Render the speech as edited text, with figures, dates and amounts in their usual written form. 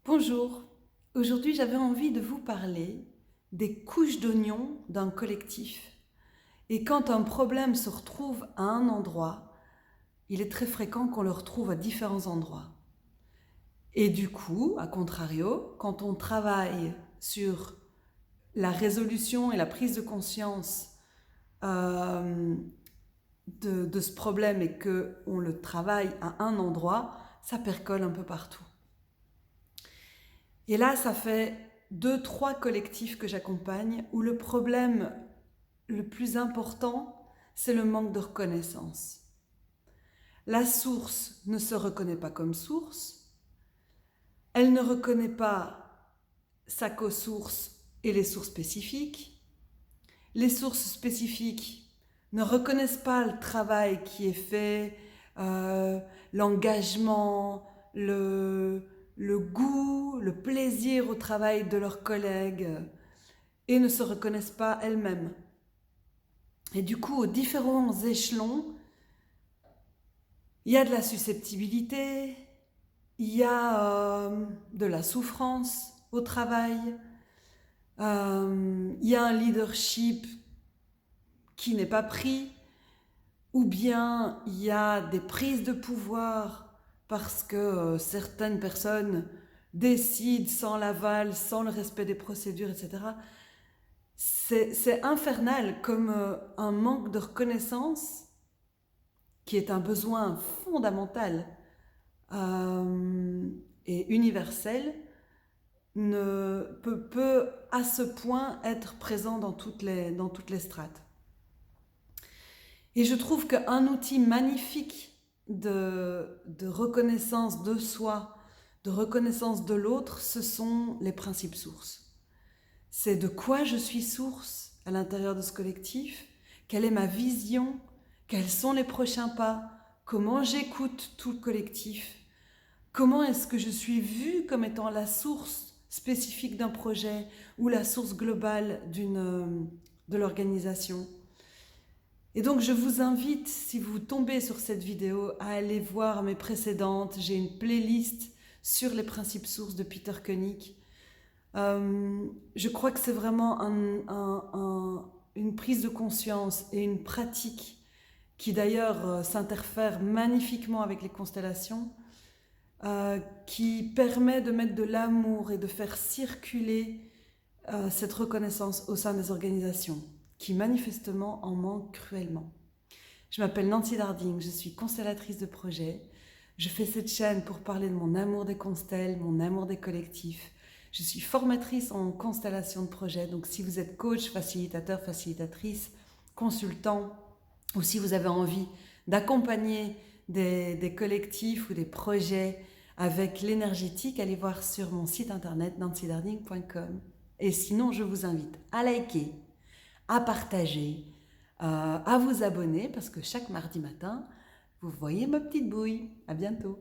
Bonjour, aujourd'hui j'avais envie de vous parler des couches d'oignons d'un collectif. Et quand un problème se retrouve à un endroit, il est très fréquent qu'on le retrouve à différents endroits. Et du coup, à contrario, quand on travaille sur la résolution et la prise de conscience de ce problème et qu'on le travaille à un endroit, ça percole un peu partout. Et là, ça fait 2-3 collectifs que j'accompagne où le problème le plus important, c'est le manque de reconnaissance. La source ne se reconnaît pas comme source, elle ne reconnaît pas sa co-source et les sources spécifiques. Les sources spécifiques ne reconnaissent pas le travail qui est fait, l'engagement, le goût, le plaisir au travail de leurs collègues et ne se reconnaissent pas elles-mêmes. Et du coup, aux différents échelons, il y a de la susceptibilité, il y a de la souffrance au travail, il y a un leadership qui n'est pas pris, ou bien il y a des prises de pouvoir parce que certaines personnes décident sans l'aval, sans le respect des procédures, etc. C'est infernal comme un manque de reconnaissance qui est un besoin fondamental et universel peut à ce point être présent dans toutes les strates. Et je trouve qu'un outil magnifique de reconnaissance de soi, de reconnaissance de l'autre, ce sont les principes sources. C'est de quoi je suis source à l'intérieur de ce collectif, quelle est ma vision, quels sont les prochains pas, comment j'écoute tout le collectif, comment est-ce que je suis vue comme étant la source spécifique d'un projet ou la source globale de l'organisation. Et donc je vous invite, si vous tombez sur cette vidéo, à aller voir mes précédentes. J'ai une playlist sur les principes sources de Peter Koenig. Je crois que c'est vraiment une prise de conscience et une pratique qui d'ailleurs s'interfère magnifiquement avec les constellations, qui permet de mettre de l'amour et de faire circuler cette reconnaissance au sein des organisations, qui manifestement en manquent cruellement. Je m'appelle Nancy Darding, je suis constellatrice de projet. Je fais cette chaîne pour parler de mon amour des constelles, mon amour des collectifs. Je suis formatrice en constellation de projet, donc si vous êtes coach, facilitateur, facilitatrice, consultant, ou si vous avez envie d'accompagner des collectifs ou des projets avec l'énergétique, allez voir sur mon site internet nancydarding.com. Et sinon, je vous invite à liker, à partager, à vous abonner, parce que chaque mardi matin, vous voyez ma petite bouille. À bientôt.